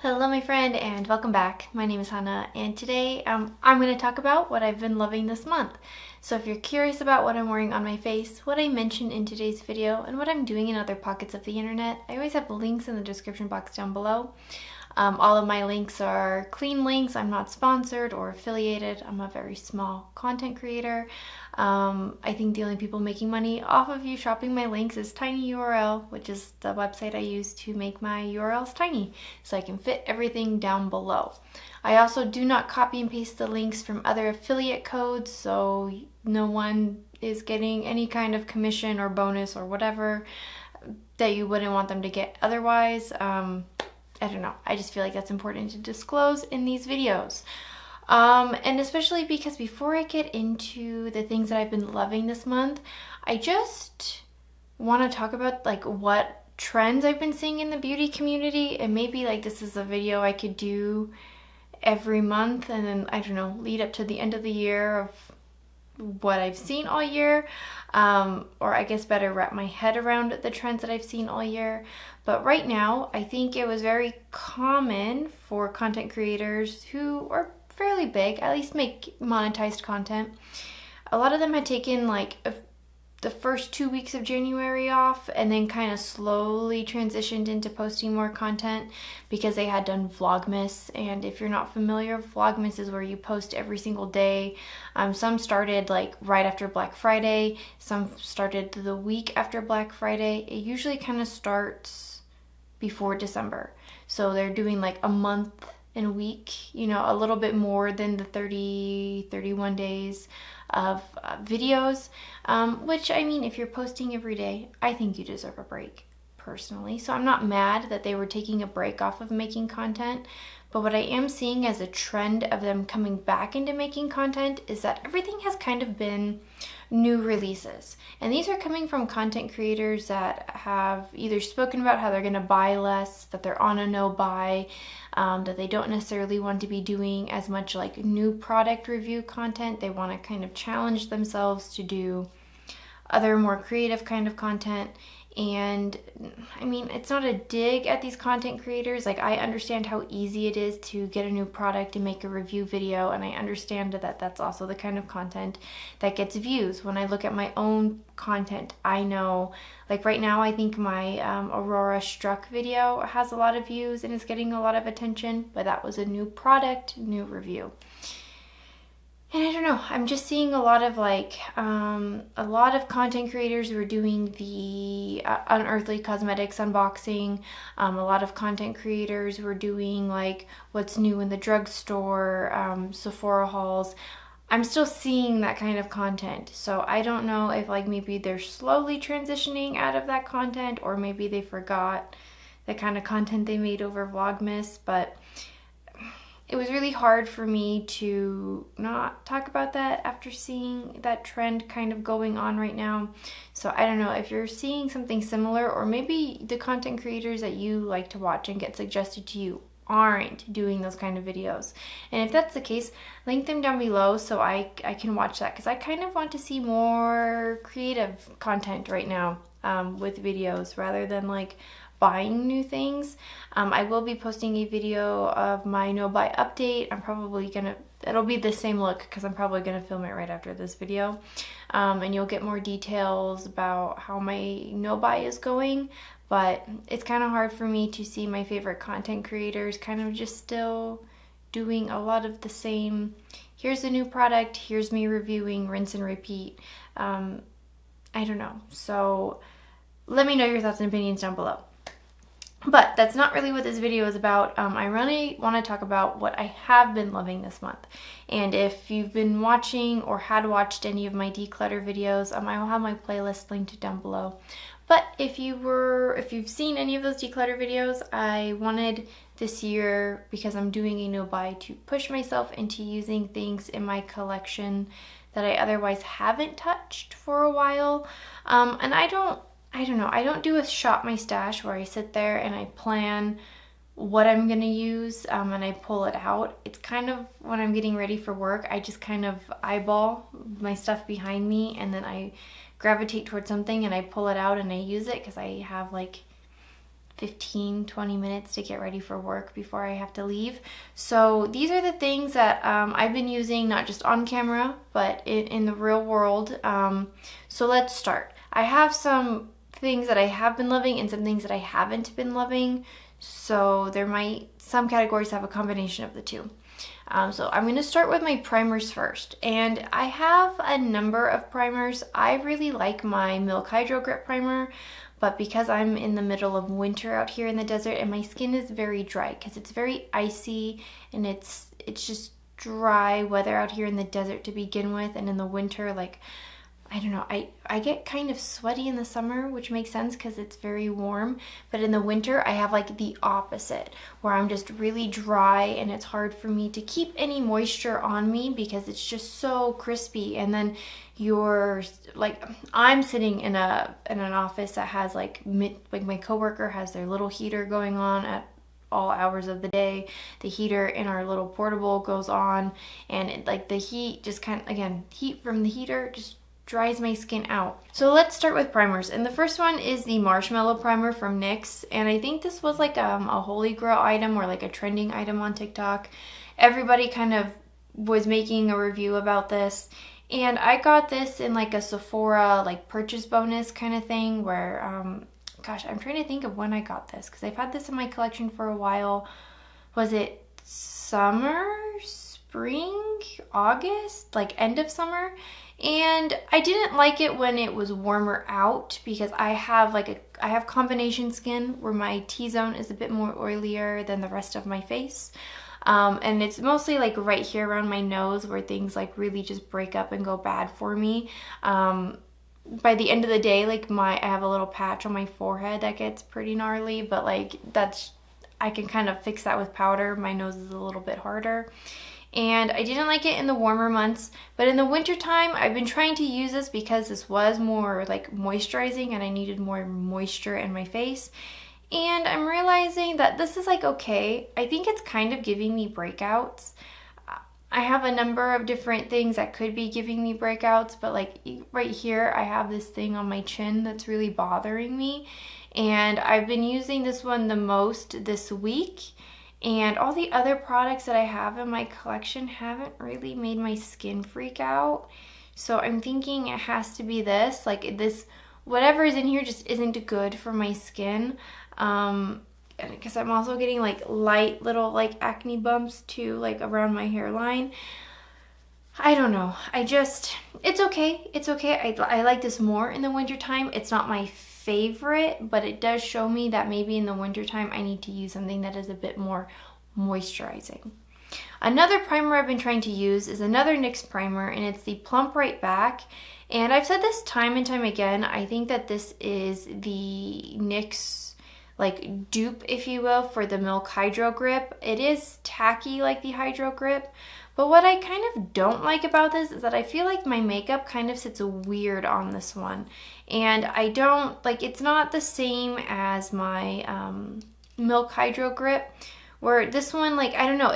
Hello my friend and welcome back. My name is Hannah and today I'm going to talk about what I've been loving this month. So if you're curious about what I'm wearing on my face, what I mentioned in today's video, and what I'm doing in other pockets of the internet, I always have links in the description box down below. All of my links are clean links. I'm not sponsored or affiliated. I'm a very small content creator. I think the only people making money off of you shopping my links is TinyURL, which is the website I use to make my URLs tiny so I can fit everything down below. I also do not copy and paste the links from other affiliate codes, so no one is getting any kind of commission or bonus or whatever that you wouldn't want them to get otherwise. I don't know. I just feel like that's important to disclose in these videos. And especially because before I get into the things that I've been loving this month, I just want to talk about like what trends I've been seeing in the beauty community, and maybe like this is a video I could do every month and then, I don't know, lead up to the end of the year of what I've seen all year, or I guess better wrap my head around the trends that I've seen all year. But right now, I think it was very common for content creators who are fairly big, at least make monetized content. A lot of them had taken like the first 2 weeks of January off and then kind of slowly transitioned into posting more content because they had done Vlogmas. And if you're not familiar, Vlogmas is where you post every single day. Some started like right after Black Friday, some started the week after Black Friday. It usually kind of starts before December. So they're doing like a month and a week, you know, a little bit more than the 31 days of videos, which, I mean, if you're posting every day, I think you deserve a break personally. So I'm not mad that they were taking a break off of making content, but what I am seeing as a trend of them coming back into making content is that everything has kind of been new releases. And these are coming from content creators that have either spoken about how they're going to buy less, that they're on a no buy, that they don't necessarily want to be doing as much like new product review content. They want to kind of challenge themselves to do other more creative kind of content. And I mean, it's not a dig at these content creators. Like, I understand how easy it is to get a new product and make a review video, and I understand that that's also the kind of content that gets views. When I look at my own content, I know, like right now, I think my Aurora Struck video has a lot of views and is getting a lot of attention, but that was a new product, new review. And I don't know, I'm just seeing a lot of like, a lot of content creators who are doing the Unearthly Cosmetics unboxing, a lot of content creators who are doing like what's new in the drugstore, Sephora hauls. I'm still seeing that kind of content. So I don't know if like maybe they're slowly transitioning out of that content, or maybe they forgot the kind of content they made over Vlogmas, but it was really hard for me to not talk about that after seeing that trend kind of going on right now. So I don't know if you're seeing something similar, or maybe the content creators that you like to watch and get suggested to you aren't doing those kind of videos. And if that's the case, link them down below so I can watch that, because I kind of want to see more creative content right now with videos rather than like buying new things. I will be posting a video of my no buy update. I'm probably gonna, it'll be the same look because I'm probably gonna film it right after this video, and you'll get more details about how my no buy is going. But it's kind of hard for me to see my favorite content creators kind of just still doing a lot of the same, here's a new product, here's me reviewing, rinse and repeat. I don't know. So let me know your thoughts and opinions down below. But that's not really what this video is about. I really want to talk about what I have been loving this month. And if you've been watching or had watched any of my declutter videos, I will have my playlist linked down below. But if you've seen any of those declutter videos, I wanted this year, because I'm doing a no buy, to push myself into using things in my collection that I otherwise haven't touched for a while. And I don't know, I don't do a shop my stash where I sit there and I plan what I'm gonna use and I pull it out. It's kind of when I'm getting ready for work, I just kind of eyeball my stuff behind me and then I gravitate towards something and I pull it out and I use it because I have like 15-20 minutes to get ready for work before I have to leave. So these are the things that I've been using, not just on camera, but in the real world. So let's start. I have some things that I have been loving and some things that I haven't been loving. So some categories have a combination of the two. So I'm going to start with my primers first. And I have a number of primers. I really like my Milk Hydro Grip Primer. But because I'm in the middle of winter out here in the desert and my skin is very dry because it's very icy and it's just dry weather out here in the desert to begin with, and in the winter, like, I don't know, I get kind of sweaty in the summer, which makes sense because it's very warm, but in the winter I have like the opposite where I'm just really dry and it's hard for me to keep any moisture on me because it's just so crispy. And then I'm sitting in an office that has like my coworker has their little heater going on at all hours of the day. The heater in our little portable goes on, and the heat just heat from the heater just dries my skin out. So let's start with primers, and the first one is the Marshmallow Primer from NYX, and I think this was like a holy grail item or like a trending item on TikTok. Everybody kind of was making a review about this, and I got this in like a Sephora like purchase bonus kind of thing where gosh, I'm trying to think of when I got this because I've had this in my collection for a while. Was it summer, spring, August, like end of summer? And I didn't like it when it was warmer out because I have combination skin where my T-zone is a bit more oilier than the rest of my face. And it's mostly like right here around my nose where things like really just break up and go bad for me. By the end of the day, like I have a little patch on my forehead that gets pretty gnarly, but like I can kind of fix that with powder. My nose is a little bit harder. And I didn't like it in the warmer months, but in the winter time, I've been trying to use this because this was more like moisturizing and I needed more moisture in my face. And I'm realizing that this is like okay. I think it's kind of giving me breakouts. I have a number of different things that could be giving me breakouts, but like right here, I have this thing on my chin that's really bothering me. And I've been using this one the most this week. And all the other products that I have in my collection haven't really made my skin freak out. So I'm thinking it has to be this. Like this, whatever is in here just isn't good for my skin. Because I'm also getting like light little like acne bumps too, like around my hairline. I don't know. It's okay. It's okay. I like this more in the wintertime. It's not my favorite, but it does show me that maybe in the wintertime I need to use something that is a bit more moisturizing. Another primer I've been trying to use is another NYX primer, and it's the Plump Right Back. And I've said this time and time again, I think that this is the NYX like dupe, if you will, for the Milk Hydro Grip. It is tacky like the Hydro Grip, but what I kind of don't like about this is that I feel like my makeup kind of sits weird on this one. And I don't, like, it's not the same as my Milk Hydro Grip, where this one, like, I don't know,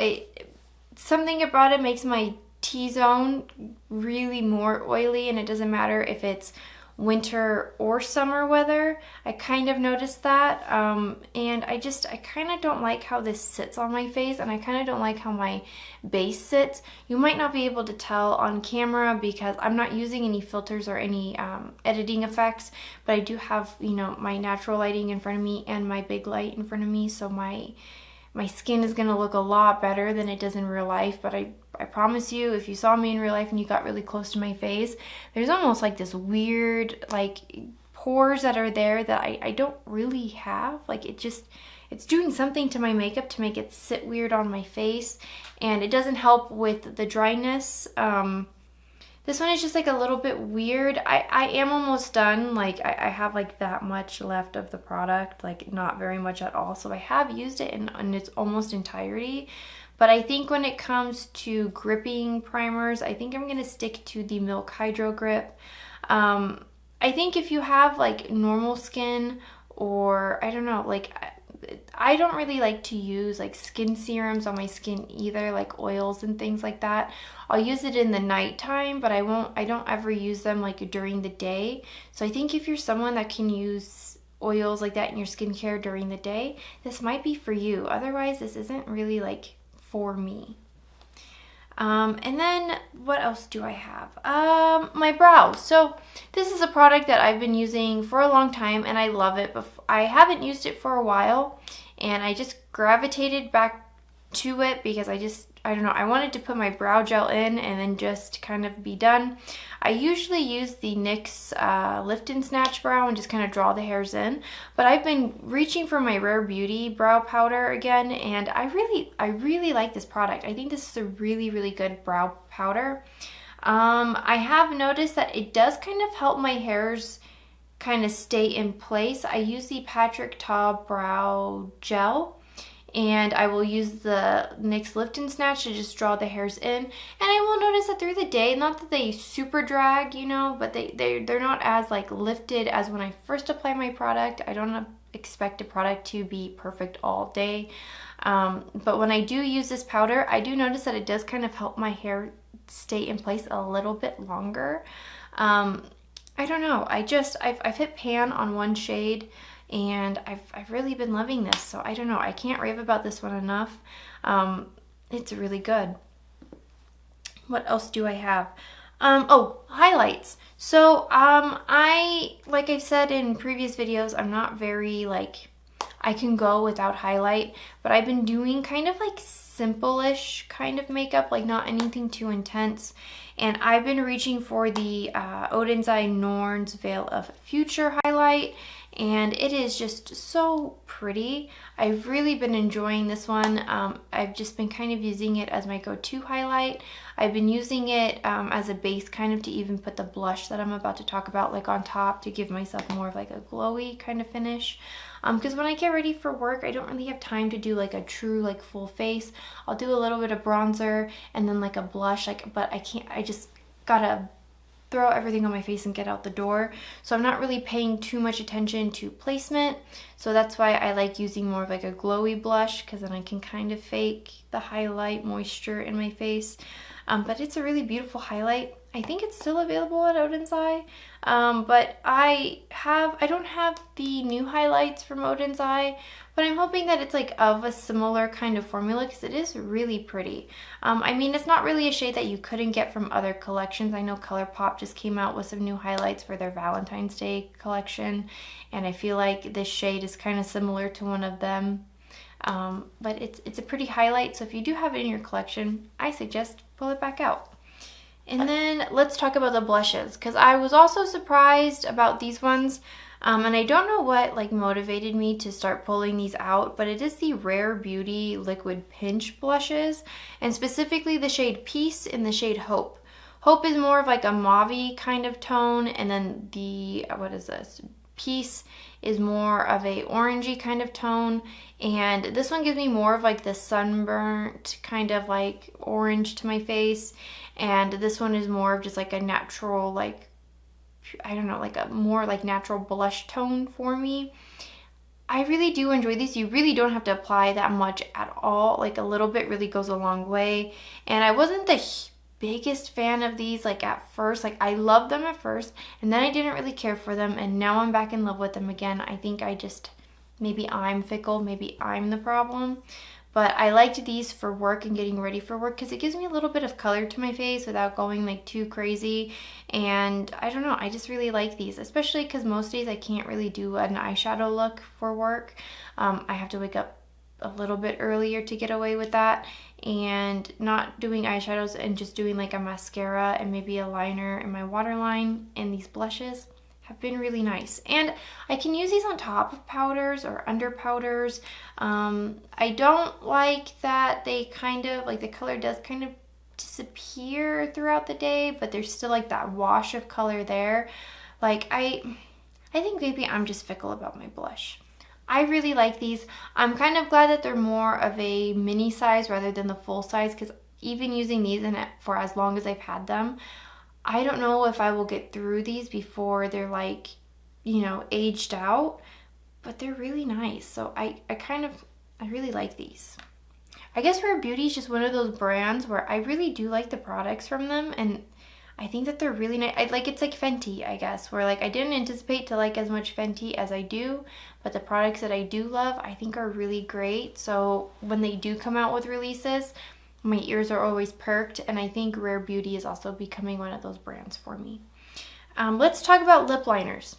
something about it makes my T-zone really more oily, and it doesn't matter if it's winter or summer weather. I kind of noticed that, and I kind of don't like how this sits on my face, and I kind of don't like how my base sits. You might not be able to tell on camera because I'm not using any filters or any editing effects, but I do have, you know, my natural lighting in front of me and my big light in front of me, so my skin is going to look a lot better than it does in real life. But I promise you, if you saw me in real life and you got really close to my face, there's almost like this weird like pores that are there that I don't really have. Like it's doing something to my makeup to make it sit weird on my face, and it doesn't help with the dryness. This one is just like a little bit weird. I am almost done. Like I have like that much left of the product, like not very much at all. So I have used it in its almost entirety. But I think when it comes to gripping primers, I think I'm going to stick to the Milk Hydro Grip. I think if you have like normal skin, or I don't know, like I don't really like to use like skin serums on my skin either, like oils and things like that. I'll use it in the nighttime, but I don't ever use them like during the day. So I think if you're someone that can use oils like that in your skincare during the day, this might be for you. Otherwise, this isn't really like for me. And then what else do I have? My brows. So this is a product that I've been using for a long time and I love it. I haven't used it for a while and I just gravitated back to it because I don't know, I wanted to put my brow gel in and then just kind of be done. I usually use the NYX Lift and Snatch Brow and just kind of draw the hairs in, but I've been reaching for my Rare Beauty brow powder again, and I really like this product. I think this is a really, really good brow powder. I have noticed that it does kind of help my hairs kind of stay in place. I use the Patrick Ta Brow Gel, and I will use the NYX Lift and Snatch to just draw the hairs in. And I will notice that through the day, not that they super drag, you know, but they're not as like lifted as when I first apply my product. I don't expect a product to be perfect all day. But when I do use this powder, I do notice that it does kind of help my hair stay in place a little bit longer. I don't know. I've hit pan on one shade, and I've really been loving this, so I don't know. I can't rave about this one enough. It's really good. What else do I have? Oh, highlights. So like I've said in previous videos, I'm not very like, I can go without highlight, but I've been doing kind of like simple-ish kind of makeup, like not anything too intense. And I've been reaching for the Oden's Eye Norn's Veil of Future highlight, and it is just so pretty. I've really been enjoying this one. I've just been kind of using it as my go-to highlight. I've been using it as a base kind of to even put the blush that I'm about to talk about like on top to give myself more of like a glowy kind of finish. Because when I get ready for work, I don't really have time to do like a true like full face. I'll do a little bit of bronzer and then like a blush, like, but I just gotta throw everything on my face and get out the door. So I'm not really paying too much attention to placement. So that's why I like using more of like a glowy blush, because then I can kind of fake the highlight moisture in my face. But it's a really beautiful highlight. I think it's still available at Oden's Eye, but I don't have the new highlights from Oden's Eye, but I'm hoping that it's like of a similar kind of formula because it is really pretty. I mean, it's not really a shade that you couldn't get from other collections. I know ColourPop just came out with some new highlights for their Valentine's Day collection, and I feel like this shade is kind of similar to one of them. But it's a pretty highlight, so if you do have it in your collection, I suggest pull it back out. And then let's talk about the blushes, because I was also surprised about these ones, and I don't know what like motivated me to start pulling these out, but it is the Rare Beauty Liquid Pinch blushes, and specifically the shade Peace and the shade Hope. Hope is more of like a mauve-y kind of tone, and then the, what is this? Peace is more of a orangey kind of tone, and this one gives me more of like the sunburnt kind of like orange to my face, and this one is more of just like a natural, like, I don't know, like a more like natural blush tone for me. I really do enjoy these. You really don't have to apply that much at all. Like a little bit really goes a long way, and I wasn't the biggest fan of these like at first. Like I loved them at first, and then I didn't really care for them, and now I'm back in love with them again. I think maybe I'm fickle, maybe I'm the problem, but I liked these for work and getting ready for work because it gives me a little bit of color to my face without going like too crazy. And I don't know, I just really like these, especially because most days I can't really do an eyeshadow look for work. I have to wake up a little bit earlier to get away with that, and not doing eyeshadows and just doing like a mascara and maybe a liner in my waterline, and these blushes have been really nice. And I can use these on top of powders or under powders. I don't like that they kind of like the color does kind of disappear throughout the day, but there's still like that wash of color there. Like I think maybe I'm just fickle about my blush. I really like these. I'm kind of glad that they're more of a mini size rather than the full size, because even using these in it for as long as I've had them, I don't know if I will get through these before they're like, you know, aged out, but they're really nice. So I really like these. I guess Rare Beauty is just one of those brands where I really do like the products from them, and I think that they're really nice. It's like Fenty, I guess, where like I didn't anticipate to like as much Fenty as I do, but the products that I do love, I think are really great. So when they do come out with releases, my ears are always perked, and I think Rare Beauty is also becoming one of those brands for me. Let's talk about lip liners,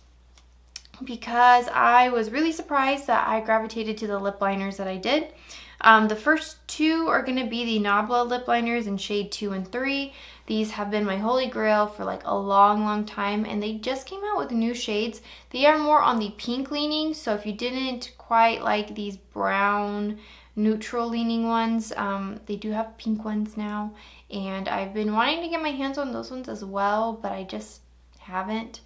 because I was really surprised that I gravitated to the lip liners that I did. The first two are going to be the Nabla lip liners in shade 2 and 3. These have been my holy grail for like a long time, and they just came out with new shades. They are more on the pink leaning, so if you didn't quite like these brown neutral leaning ones, they do have pink ones now, and I've been wanting to get my hands on those ones as well, but I just haven't.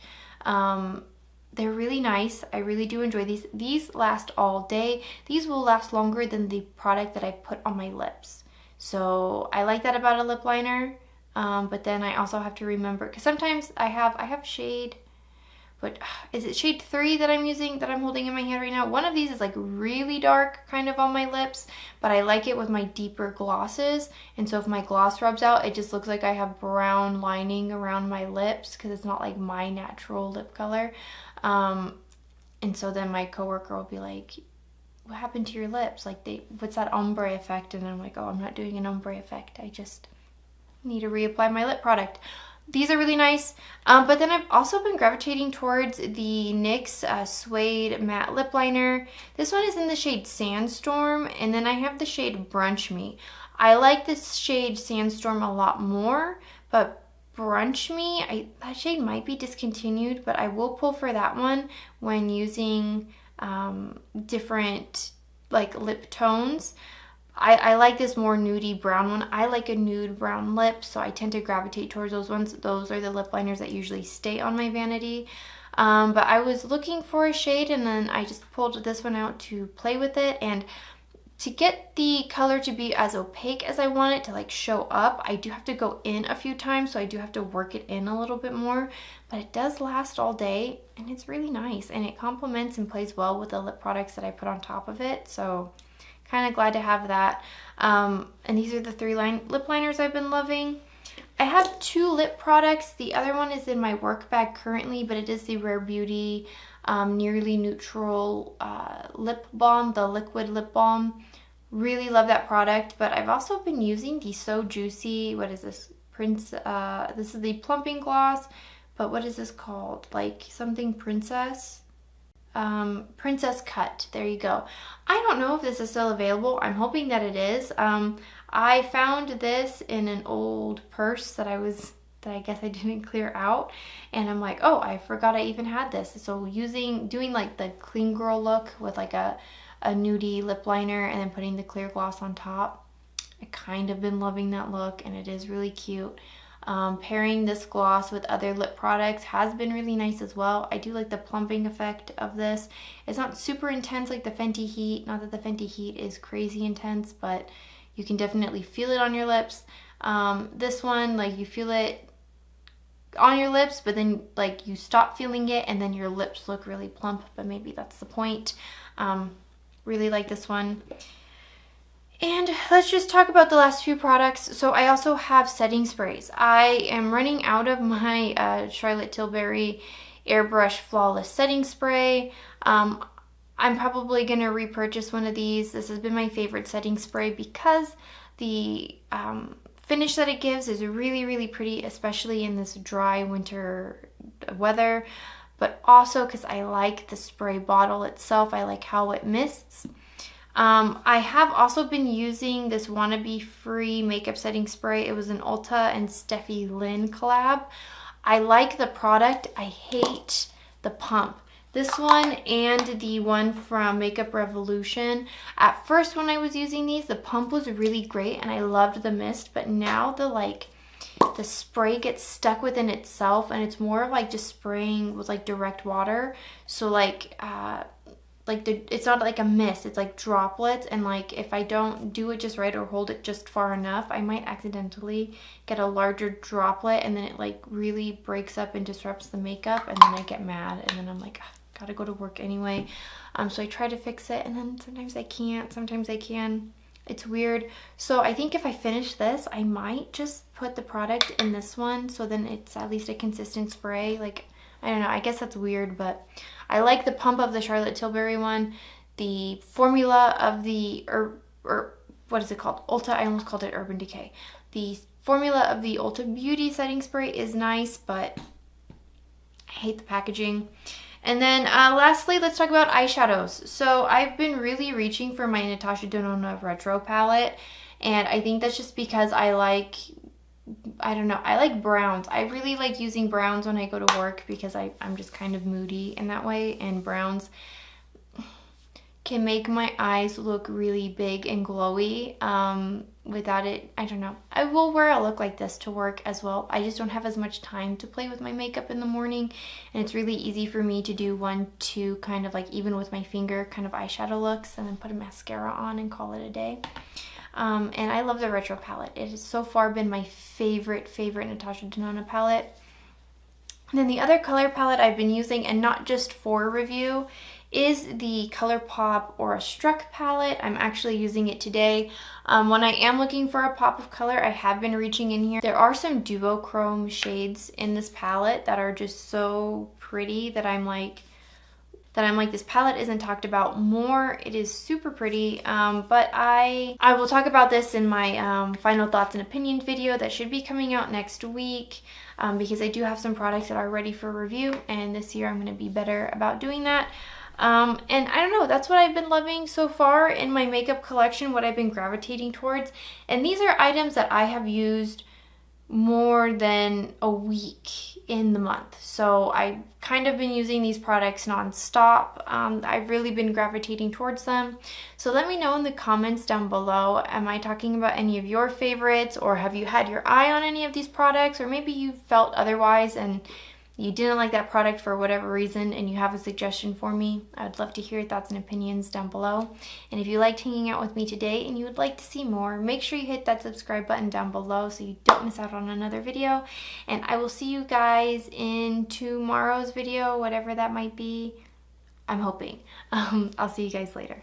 They're really nice. I really do enjoy these. These last all day. These will last longer than the product that I put on my lips. So I like that about a lip liner. But then I also have to remember, because sometimes I have shade, but is it shade 3 that I'm using, that I'm holding in my hand right now? One of these is like really dark kind of on my lips, but I like it with my deeper glosses. And so if my gloss rubs out, it just looks like I have brown lining around my lips, because it's not like my natural lip color. And so then my coworker will be like, what happened to your lips? Like, what's that ombre effect? And I'm like, oh, I'm not doing an ombre effect. I just need to reapply my lip product. These are really nice. But then I've also been gravitating towards the NYX Suede Matte Lip Liner. This one is in the shade Sandstorm, and then I have the shade Brunch Me. I like this shade Sandstorm a lot more, but Brunch Me, that shade might be discontinued, but I will pull for that one when using different like lip tones. I like this more nudie brown one. I like a nude brown lip, so I tend to gravitate towards those ones. Those are the lip liners that usually stay on my vanity. But I was looking for a shade, and then I just pulled this one out to play with it. And to get the color to be as opaque as I want it to like show up, I do have to go in a few times, so I do have to work it in a little bit more. But it does last all day, and it's really nice, and it complements and plays well with the lip products that I put on top of it. So kind of glad to have that. And these are the 3 lip liners I've been loving. I have 2 lip products. The other one is in my work bag currently, but it is the Rare Beauty Nearly Neutral Lip Balm, the liquid lip balm. Really love that product, but I've also been using the So Juicy, what is this? This is the plumping gloss, but what is this called? Like something Princess? Princess Cut. There you go. I don't know if this is still available. I'm hoping that it is. I found this in an old purse that I guess I didn't clear out, and I'm like, oh, I forgot I even had this. So doing like the clean girl look with like a nudie lip liner and then putting the clear gloss on top. I kind of been loving that look, and it is really cute. Pairing this gloss with other lip products has been really nice as well. I do like the plumping effect of this. It's not super intense like the Fenty Heat. Not that the Fenty Heat is crazy intense, but you can definitely feel it on your lips. This one, like you feel it on your lips, but then like you stop feeling it, and then your lips look really plump, but maybe that's the point. Really like this one. And let's just talk about the last few products. So I also have setting sprays. I am running out of my Charlotte Tilbury Airbrush Flawless Setting Spray. I'm probably going to repurchase one of these. This has been my favorite setting spray because the finish that it gives is really pretty, especially in this dry winter weather. But also because I like the spray bottle itself. I like how it mists. I have also been using this Wannabe Free makeup setting spray. It was an Ulta and Steffi Lynn collab. I like the product. I hate the pump. This one and the one from Makeup Revolution. At first when I was using these, the pump was really great and I loved the mist, but now the spray gets stuck within itself, and it's more of like just spraying with like direct water. So it's not like a mist, it's like droplets, and like if I don't do it just right or hold it just far enough, I might accidentally get a larger droplet, and then it like really breaks up and disrupts the makeup, and then I get mad, and then I'm like, gotta go to work anyway. So I try to fix it, and then sometimes I can't, sometimes I can. It's weird. So I think if I finish this, I might just put the product in this one, so then it's at least a consistent spray. Like, I don't know, I guess that's weird, but I like the pump of the Charlotte Tilbury one. The formula of the, what is it called? Ulta, I almost called it Urban Decay. The formula of the Ulta Beauty setting spray is nice, but I hate the packaging. And then lastly, let's talk about eyeshadows. So I've been really reaching for my Natasha Denona Retro palette, and I think that's just because I like browns. I really like using browns when I go to work because I'm just kind of moody in that way, and browns can make my eyes look really big and glowy. Without it, I don't know. I will wear a look like this to work as well. I just don't have as much time to play with my makeup in the morning, and it's really easy for me to do 1-2 kind of like even with my finger kind of eyeshadow looks, and then put a mascara on and call it a day. And I love the Retro palette. It has so far been my favorite Natasha Denona palette. And then the other color palette I've been using, and not just for review, is the ColourPop Aura Struck palette. I'm actually using it today. When I am looking for a pop of color, I have been reaching in here. There are some duochrome shades in this palette that are just so pretty that I'm like, this palette isn't talked about more. It is super pretty, but I will talk about this in my final thoughts and opinions video that should be coming out next week, because I do have some products that are ready for review, and this year I'm going to be better about doing that. And I don't know, that's what I've been loving so far in my makeup collection, what I've been gravitating towards. And these are items that I have used more than a week in the month. So I've kind of been using these products non-stop. I've really been gravitating towards them. So let me know in the comments down below, am I talking about any of your favorites, or have you had your eye on any of these products, or maybe you felt otherwise and you didn't like that product for whatever reason and you have a suggestion for me. I would love to hear your thoughts and opinions down below. And if you liked hanging out with me today and you would like to see more, make sure you hit that subscribe button down below so you don't miss out on another video. And I will see you guys in tomorrow's video, whatever that might be. I'm hoping. I'll see you guys later.